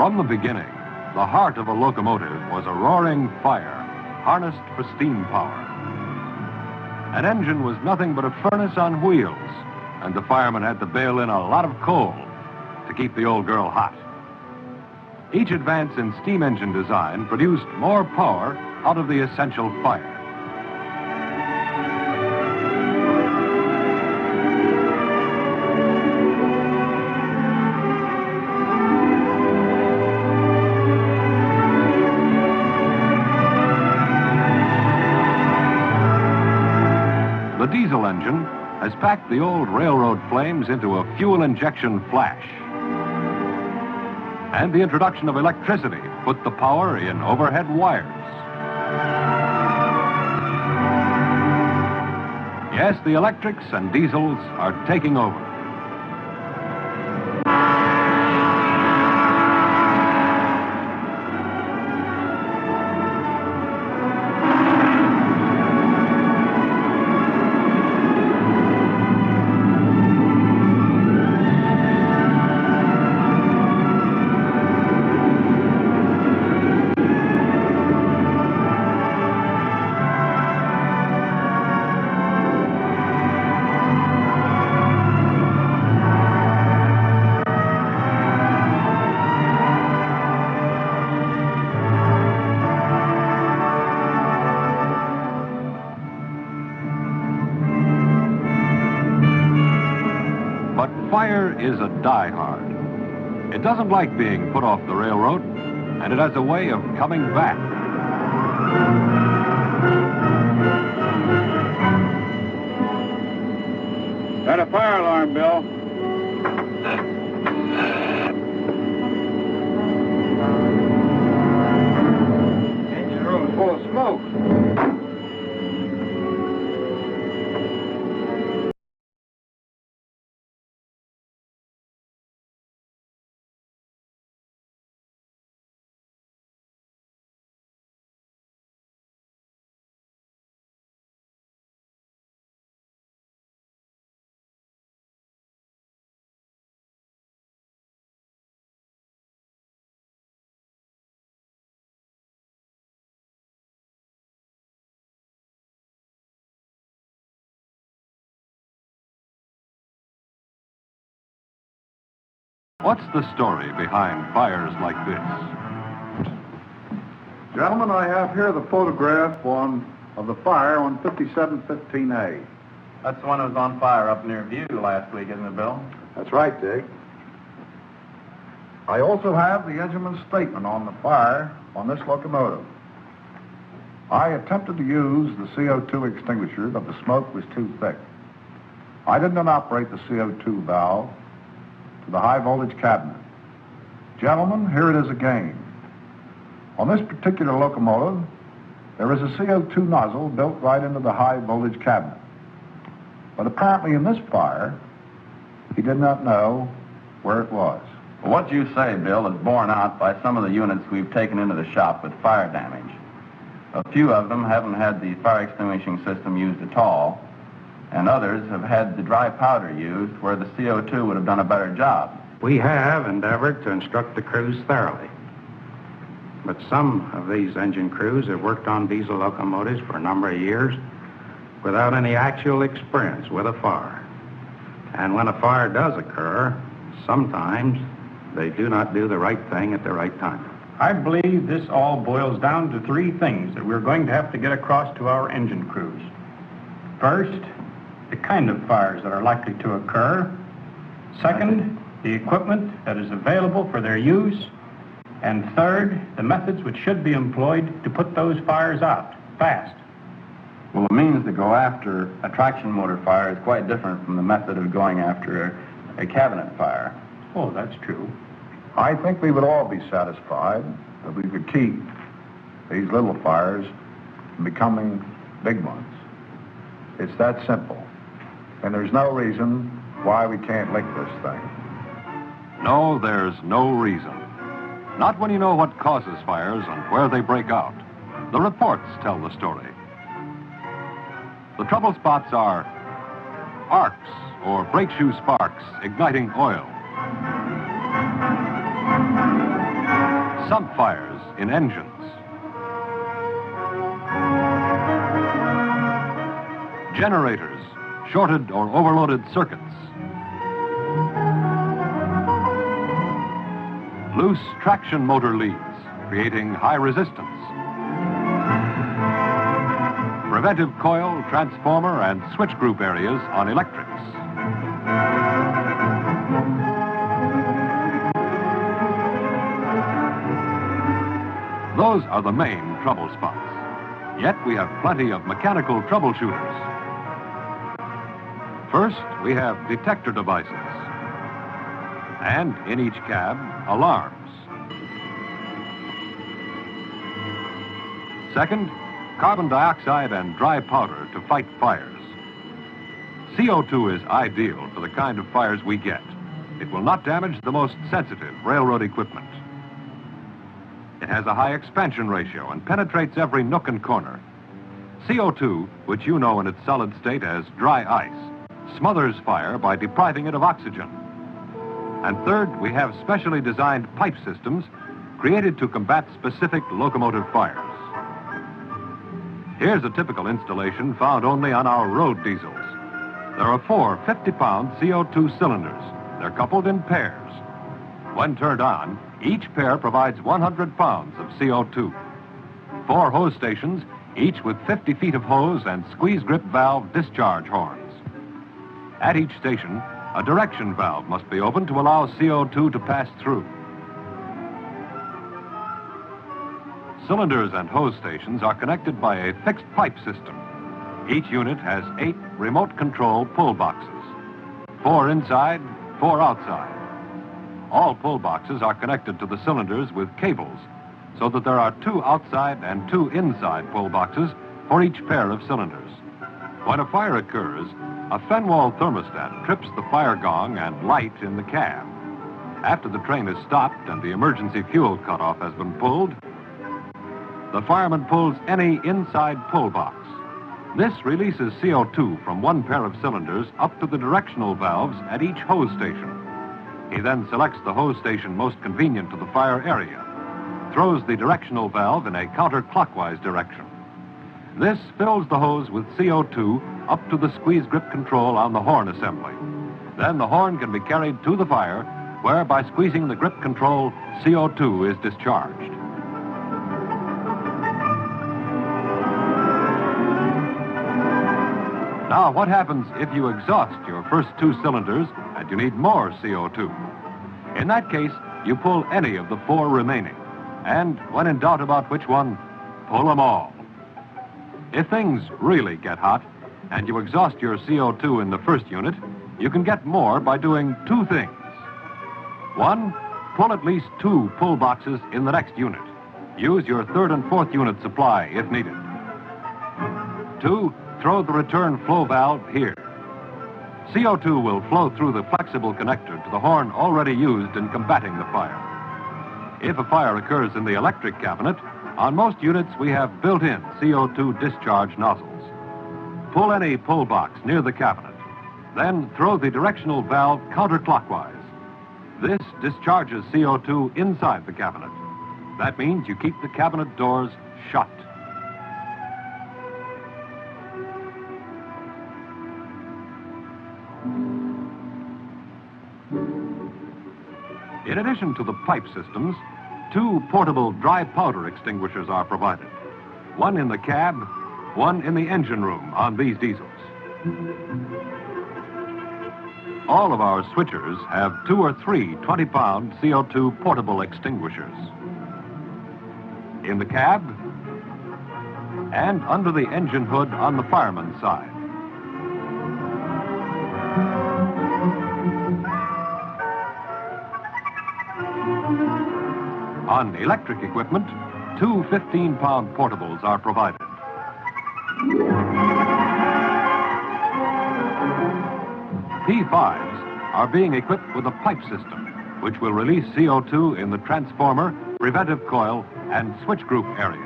From the beginning, the heart of a locomotive was a roaring fire, harnessed for steam power. An engine was nothing but a furnace on wheels, and the fireman had to bail in a lot of coal to keep the old girl hot. Each advance in steam engine design produced more power out of the essential fire. The diesel engine has packed the old railroad flames into a fuel injection flash. And the introduction of electricity put the power in overhead wires. Yes, the electrics and diesels are taking over. Fire is a diehard. It doesn't like being put off the railroad, and it has a way of coming back. Got a fire alarm, Bill. Engine room's full of smoke. What's the story behind fires like this? Gentlemen, I have here the photograph of the fire on 5715A. That's the one that was on fire up near View last week, isn't it, Bill? That's right, Dick. I also have the engineman's statement on the fire on this locomotive. I attempted to use the CO2 extinguisher, but the smoke was too thick. I did not operate the CO2 valve to the high voltage cabinet. Gentlemen, here it is again. On this particular locomotive, there is a CO2 nozzle built right into the high voltage cabinet. But apparently in this fire, he did not know where it was. Well, what you say, Bill, is borne out by some of the units we've taken into the shop with fire damage. A few of them haven't had the fire extinguishing system used at all, and others have had the dry powder used where the CO2 would have done a better job. We have endeavored to instruct the crews thoroughly, but some of these engine crews have worked on diesel locomotives for a number of years without any actual experience with a fire. And when a fire does occur, sometimes they do not do the right thing at the right time. I believe this all boils down to three things that we're going to have to get across to our engine crews. First, the kind of fires that are likely to occur. Second, the equipment that is available for their use. And third, the methods which should be employed to put those fires out fast. Well, the means to go after a traction motor fire is quite different from the method of going after a cabinet fire. Oh, that's true. I think we would all be satisfied if we could keep these little fires from becoming big ones. It's that simple. And there's no reason why we can't lick this thing. No, there's no reason. Not when you know what causes fires and where they break out. The reports tell the story. The trouble spots are arcs or brake shoe sparks igniting oil. Sump fires in engines. Generators, shorted or overloaded circuits. Loose traction motor leads, creating high resistance. Preventive coil, transformer, and switch group areas on electrics. Those are the main trouble spots. Yet we have plenty of mechanical troubleshooters. First, we have detector devices. And in each cab, alarms. Second, carbon dioxide and dry powder to fight fires. CO2 is ideal for the kind of fires we get. It will not damage the most sensitive railroad equipment. It has a high expansion ratio and penetrates every nook and corner. CO2, which you know in its solid state as dry ice, smothers fire by depriving it of oxygen. And third, we have specially designed pipe systems created to combat specific locomotive fires. Here's a typical installation found only on our road diesels. There are 4 50-pound CO2 cylinders. They're coupled in pairs. When turned on, each pair provides 100 pounds of CO2. 4 hose stations, each with 50 feet of hose and squeeze grip valve discharge horns. At each station, a direction valve must be opened to allow CO2 to pass through. Cylinders and hose stations are connected by a fixed pipe system. Each unit has 8 remote control pull boxes. 4 inside, 4 outside. All pull boxes are connected to the cylinders with cables, so that there are 2 outside and 2 inside pull boxes for each pair of cylinders. When a fire occurs, a Fenwall thermostat trips the fire gong and light in the cab. After the train is stopped and the emergency fuel cutoff has been pulled, the fireman pulls any inside pull box. This releases CO2 from one pair of cylinders up to the directional valves at each hose station. He then selects the hose station most convenient to the fire area, throws the directional valve in a counterclockwise direction. This fills the hose with CO2 up to the squeeze grip control on the horn assembly. Then the horn can be carried to the fire, where by squeezing the grip control, CO2 is discharged. Now, what happens if you exhaust your first 2 cylinders and you need more CO2? In that case, you pull any of the 4 remaining. And when in doubt about which one, pull them all. If things really get hot and you exhaust your CO2 in the first unit, you can get more by doing 2 things. 1, pull at least 2 pull boxes in the next unit. Use your 3rd and 4th unit supply if needed. 2, throw the return flow valve here. CO2 will flow through the flexible connector to the horn already used in combating the fire. If a fire occurs in the electric cabinet, on most units we have built-in CO2 discharge nozzles. Pull any pull box near the cabinet. Then throw the directional valve counterclockwise. This discharges CO2 inside the cabinet. That means you keep the cabinet doors shut. In addition to the pipe systems, 2 portable dry powder extinguishers are provided. 1 in the cab, 1 in the engine room on these diesels. All of our switchers have 2 or 3 20-pound CO2 portable extinguishers. In the cab and under the engine hood on the fireman's side. On electric equipment, 2 15-pound portables are provided. P5s are being equipped with a pipe system, which will release CO2 in the transformer, preventive coil, and switch group area.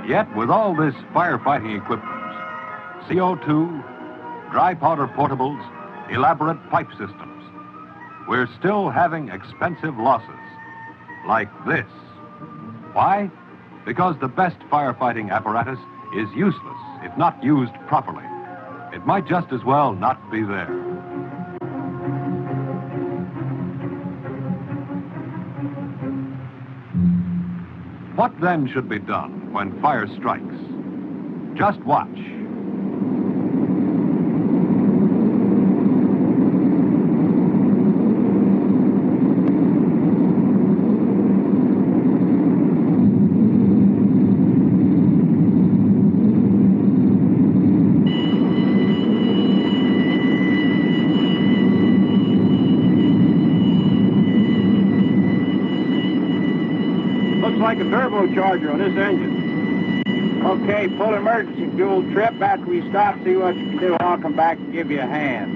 Yet, with all this firefighting equipment, CO2, dry powder portables, elaborate pipe systems. We're still having expensive losses, like this. Why? Because the best firefighting apparatus is useless if not used properly. It might just as well not be there. What then should be done when fire strikes? Just watch. Looks like a turbocharger on this engine. Okay, pull emergency fuel trip. After we stop, see what you can do. I'll come back and give you a hand.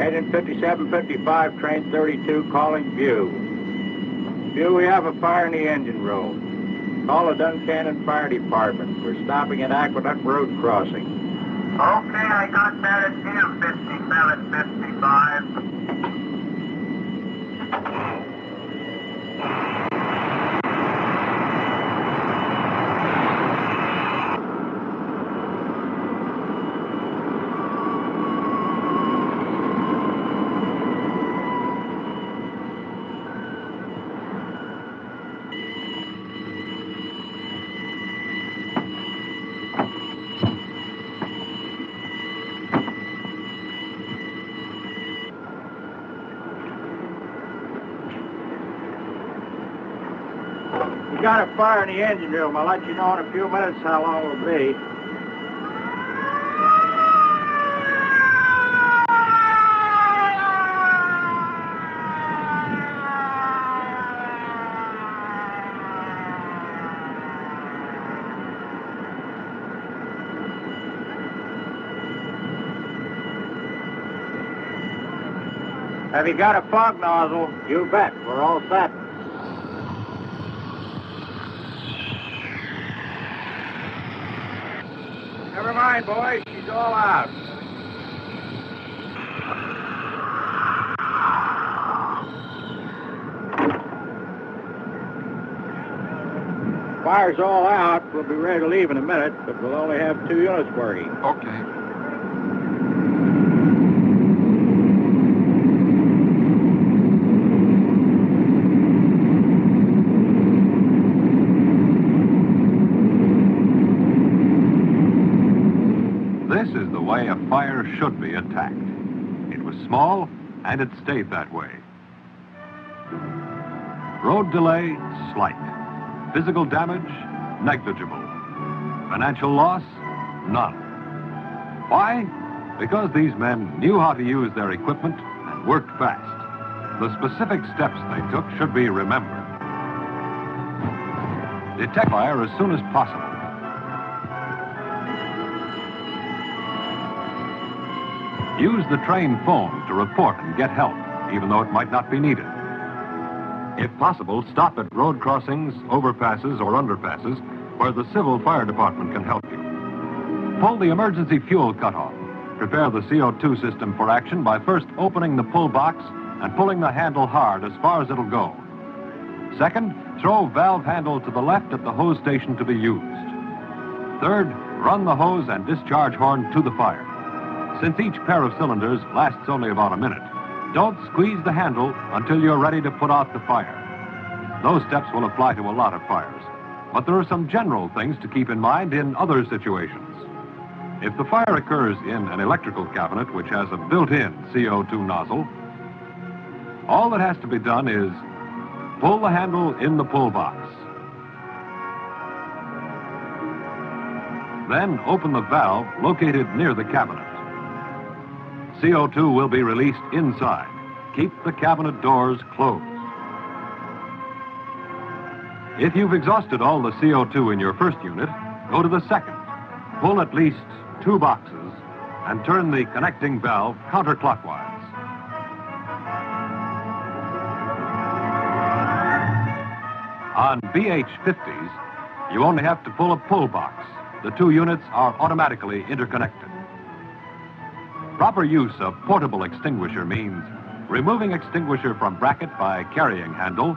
Engine 5755, train 32, calling View. View, we have a fire in the engine room. Call the Duncannon Fire Department. We're stopping at Aqueduct Road crossing. Okay, I got that at View 5755. We got a fire in the engine room. I'll let you know in a few minutes how long it'll be. Have you got a fog nozzle? You bet. We're all set. Never mind, boys. She's all out. Fire's all out. We'll be ready to leave in a minute, but we'll only have 2 units working. Okay. This is the way a fire should be attacked. It was small, and it stayed that way. Road delay, slight. Physical damage, negligible. Financial loss, none. Why? Because these men knew how to use their equipment and worked fast. The specific steps they took should be remembered. Detect fire as soon as possible. Use the train phone to report and get help, even though it might not be needed. If possible, stop at road crossings, overpasses, or underpasses where the civil fire department can help you. Pull the emergency fuel cutoff. Prepare the CO2 system for action by first opening the pull box and pulling the handle hard as far as it'll go. Second, throw valve handle to the left at the hose station to be used. Third, run the hose and discharge horn to the fire. Since each pair of cylinders lasts only about a minute, don't squeeze the handle until you're ready to put out the fire. Those steps will apply to a lot of fires, but there are some general things to keep in mind in other situations. If the fire occurs in an electrical cabinet which has a built-in CO2 nozzle, all that has to be done is pull the handle in the pull box. Then open the valve located near the cabinet. CO2 will be released inside. Keep the cabinet doors closed. If you've exhausted all the CO2 in your first unit, go to the second. Pull at least 2 boxes and turn the connecting valve counterclockwise. On BH-50s, you only have to pull a pull box. The two units are automatically interconnected. Proper use of portable extinguisher means removing extinguisher from bracket by carrying handle,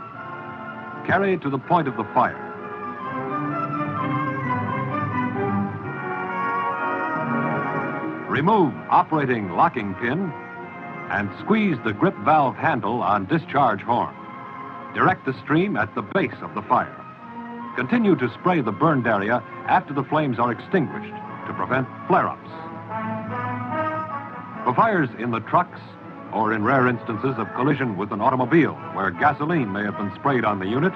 carry to the point of the fire. Remove operating locking pin and squeeze the grip valve handle on discharge horn. Direct the stream at the base of the fire. Continue to spray the burned area after the flames are extinguished to prevent flare-ups. For fires in the trucks or in rare instances of collision with an automobile where gasoline may have been sprayed on the unit,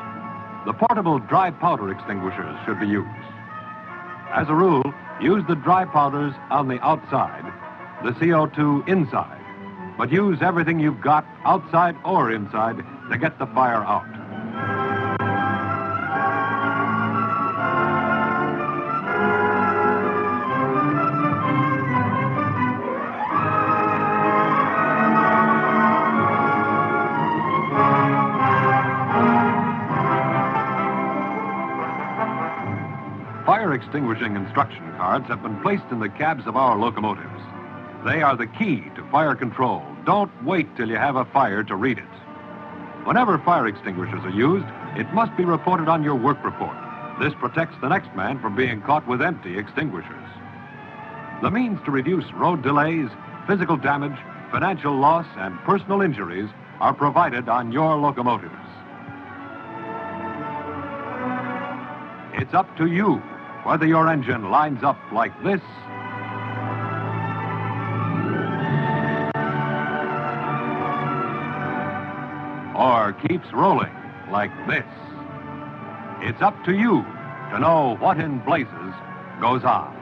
the portable dry powder extinguishers should be used. As a rule, use the dry powders on the outside, the CO2 inside, but use everything you've got outside or inside to get the fire out. Fire extinguishing instruction cards have been placed in the cabs of our locomotives. They are the key to fire control. Don't wait till you have a fire to read it. Whenever fire extinguishers are used, it must be reported on your work report. This protects the next man from being caught with empty extinguishers. The means to reduce road delays, physical damage, financial loss, and personal injuries are provided on your locomotives. It's up to you whether your engine lines up like this or keeps rolling like this. It's up to you to know what in blazes goes on.